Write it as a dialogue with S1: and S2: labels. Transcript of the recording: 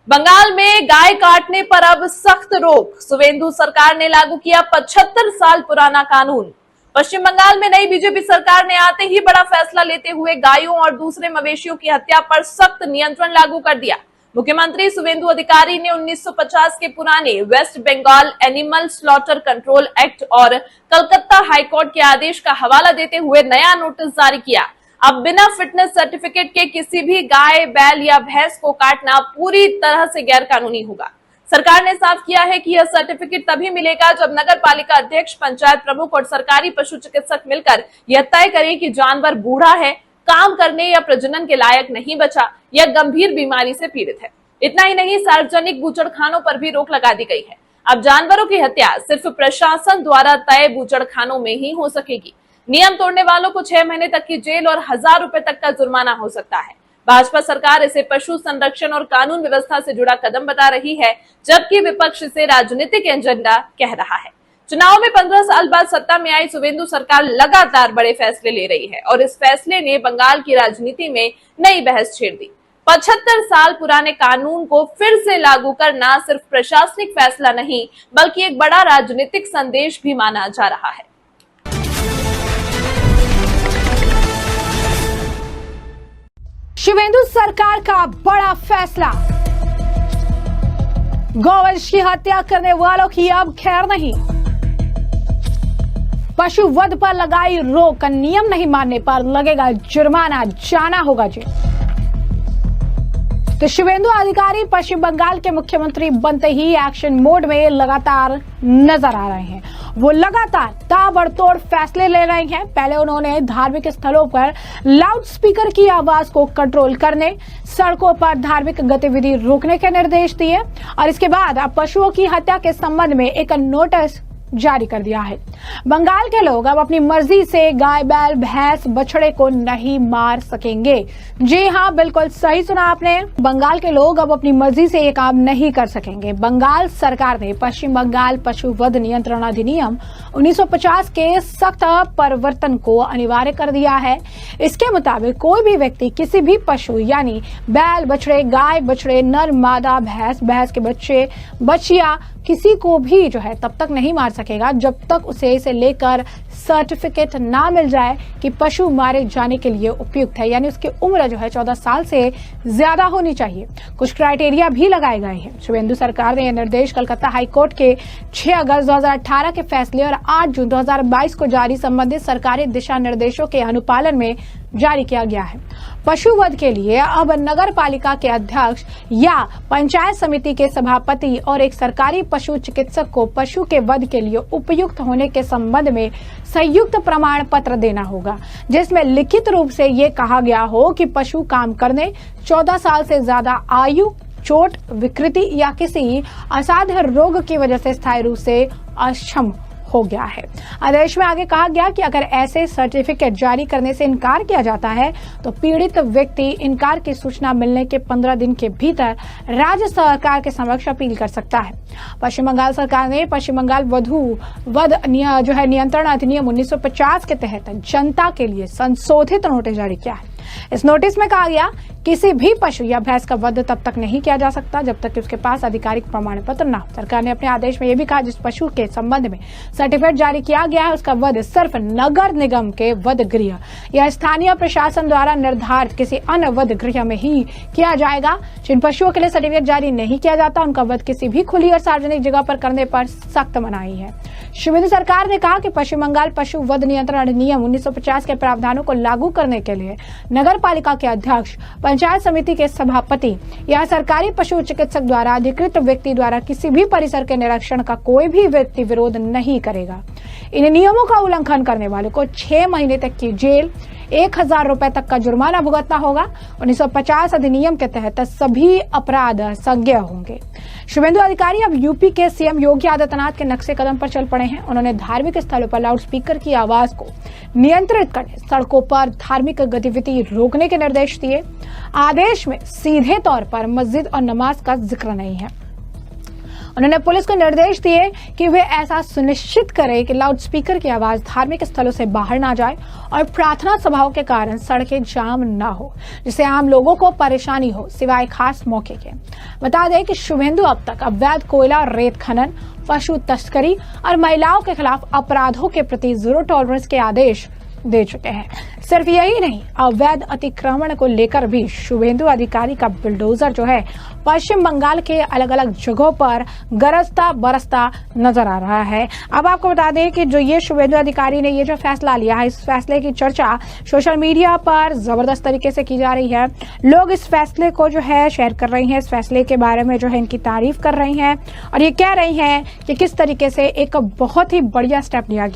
S1: बंगाल में गाय काटने पर अब सख्त रोक। शुवेंदु सरकार ने लागू किया 75 साल पुराना कानून। पश्चिम बंगाल में नई बीजेपी सरकार ने आते ही बड़ा फैसला लेते हुए गायों और दूसरे मवेशियों की हत्या पर सख्त नियंत्रण लागू कर दिया। मुख्यमंत्री शुवेंदु अधिकारी ने 1950 के पुराने West Bengal animal slaughter control act और कलकत्ता हाईकोर्ट के आदेश का हवाला देते हुए नया नोटिस जारी किया। अब बिना फिटनेस सर्टिफिकेट के किसी भी गाय, बैल या भैंस को काटना पूरी तरह से गैर कानूनी होगा। सरकार ने साफ किया है कि यह सर्टिफिकेट तभी मिलेगा जब नगर पालिका अध्यक्ष, पंचायत प्रमुख और सरकारी पशु चिकित्सक मिलकर यह तय करें कि जानवर बूढ़ा है, काम करने या प्रजनन के लायक नहीं बचा या गंभीर बीमारी से पीड़ित है। इतना ही नहीं, सार्वजनिक बूचड़खानों पर भी रोक लगा दी गई है। अब जानवरों की हत्या सिर्फ प्रशासन द्वारा तय बूचड़खानों में ही हो सकेगी। नियम तोड़ने वालों को 6 महीने तक की जेल और 1000 रुपए तक का जुर्माना हो सकता है। भाजपा सरकार इसे पशु संरक्षण और कानून व्यवस्था से जुड़ा कदम बता रही है, जबकि विपक्ष इसे राजनीतिक एजेंडा कह रहा है। चुनाव में 15 साल बाद सत्ता में आई शुवेंदु सरकार लगातार बड़े फैसले ले रही है और इस फैसले ने बंगाल की राजनीति में नई बहस छेड़ दी। 75 साल पुराने कानून को फिर से लागू करना सिर्फ प्रशासनिक फैसला नहीं, बल्कि एक बड़ा राजनीतिक संदेश भी माना जा रहा है।
S2: शुवेंदु सरकार का बड़ा फैसला। गौवंश की हत्या करने वालों की अब खैर नहीं। पशु वध पर लगाई रोक, नियम नहीं मानने पर लगेगा जुर्माना, जाना होगा जेल। तो शुवेंदु अधिकारी पश्चिम बंगाल के मुख्यमंत्री बनते ही एक्शन मोड में लगातार नजर आ रहे हैं। वो लगातार ताबड़तोड़ फैसले ले रहे हैं। पहले उन्होंने धार्मिक स्थलों पर लाउड स्पीकर की आवाज को कंट्रोल करने, सड़कों पर धार्मिक गतिविधि रोकने के निर्देश दिए और इसके बाद अब पशुओं की हत्या के संबंध में एक नोटिस जारी कर दिया है। बंगाल के लोग अब अपनी मर्जी से गाय, बैल, भैंस, बछड़े को नहीं मार सकेंगे। जी हां, बिल्कुल सही सुना आपने। बंगाल के लोग अब अपनी मर्जी से ये काम नहीं कर सकेंगे। बंगाल सरकार ने पश्चिम बंगाल पशु वध नियंत्रण अधिनियम 1950 के सख्त परिवर्तन को अनिवार्य कर दिया है। इसके मुताबिक कोई भी व्यक्ति किसी भी पशु यानी बैल, बछड़े, गाय, बछड़े, नर, मादा, भैंस, भैंस के बच्चे, बछिया, किसी को भी जो है तब तक नहीं मार सकेगा जब तक उसे इसे लेकर सर्टिफिकेट ना मिल जाए कि पशु मारे जाने के लिए उपयुक्त है, यानी उसकी उम्र जो है 14 साल से ज्यादा होनी चाहिए। कुछ क्राइटेरिया भी लगाए गए हैं। शुवेंदु सरकार ने यह निर्देश कलकत्ता हाईकोर्ट के 6 अगस्त 2018 के फैसले और 8 जून 2022 को जारी संबंधित सरकारी दिशा निर्देशों के अनुपालन में जारी किया गया है। पशु वध के लिए अब नगर पालिका के अध्यक्ष या पंचायत समिति के सभापति और एक सरकारी पशु चिकित्सक को पशु के वध के लिए उपयुक्त होने के संबंध में संयुक्त प्रमाण पत्र देना होगा, जिसमें लिखित रूप से ये कहा गया हो कि पशु काम करने, 14 साल से ज्यादा आयु, चोट, विकृति या किसी असाध्य रोग की वजह से स्थायी रूप से अक्षम हो गया है। आदेश में आगे कहा गया कि अगर ऐसे सर्टिफिकेट जारी करने से इनकार किया जाता है तो पीड़ित व्यक्ति इनकार की सूचना मिलने के 15 दिन के भीतर राज्य सरकार के समक्ष अपील कर सकता है। पश्चिम बंगाल सरकार ने पश्चिम बंगाल वध नियंत्रण अधिनियम 1950 के तहत जनता के लिए संशोधित नोटिस जारी किया है। इस नोटिस में कहा गया किसी भी पशु या भैंस का वध तब तक नहीं किया जा सकता जब तक कि उसके पास आधिकारिक प्रमाण पत्र न हो। सरकार ने अपने आदेश में यह भी कहा जिस पशु के संबंध में सर्टिफिकेट जारी किया गया है उसका वध सिर्फ नगर निगम के वध गृह या स्थानीय प्रशासन द्वारा निर्धारित किसी अन्य वध गृह में ही किया जाएगा। जिन पशुओं के लिए सर्टिफिकेट जारी नहीं किया जाता उनका वध किसी भी खुली और सार्वजनिक जगह पर करने पर सख्त मनाही है। शुवेंदु सरकार ने कहा कि पश्चिम बंगाल पशु वध नियंत्रण अधिनियम 1950 के प्रावधानों को लागू करने के लिए नगर पालिका के अध्यक्ष, पंचायत समिति के सभापति या सरकारी पशु चिकित्सक द्वारा अधिकृत व्यक्ति द्वारा किसी भी परिसर के निरीक्षण का कोई भी व्यक्ति विरोध नहीं करेगा। इन नियमों का उल्लंघन करने वालों को 6 महीने तक की जेल, 1000 रुपए तक का जुर्माना भुगतना होगा। 1950 अधिनियम के तहत सभी अपराध संज्ञेय होंगे। शुवेंदु अधिकारी अब यूपी के सीएम योगी आदित्यनाथ के नक्शे कदम पर चल पड़े हैं। उन्होंने धार्मिक स्थलों पर लाउड स्पीकर की आवाज को नियंत्रित करने, सड़कों पर धार्मिक गतिविधि रोकने के निर्देश दिए। आदेश में सीधे तौर पर मस्जिद और नमाज का जिक्र नहीं है। उन्होंने पुलिस को निर्देश दिए कि वे ऐसा सुनिश्चित करें कि लाउडस्पीकर की आवाज धार्मिक स्थलों से बाहर ना जाए और प्रार्थना सभाओं के कारण सड़कें जाम ना हो, जिससे आम लोगों को परेशानी हो, सिवाय खास मौके के। बता दें कि शुभेंदु अब तक अवैध कोयला, रेत खनन, पशु तस्करी और महिलाओं के खिलाफ अपराधों के प्रति जीरो टॉलरेंस के आदेश दे चुके हैं। सिर्फ यही नहीं, अवैध अतिक्रमण को लेकर भी शुभेंदु अधिकारी का बुलडोजर जो है पश्चिम बंगाल के अलग अलग जगहों पर गरजता बरसता नजर आ रहा है। अब आपको बता दें कि जो ये शुभेंदु अधिकारी ने ये जो फैसला लिया है, इस फैसले की चर्चा सोशल मीडिया पर जबरदस्त तरीके से की जा रही है। लोग इस फैसले को जो है शेयर कर रहे हैं, इस फैसले के बारे में जो है इनकी तारीफ कर रहे हैं और ये कह रहे हैं कि किस तरीके से एक बहुत ही बढ़िया स्टेप लिया गया।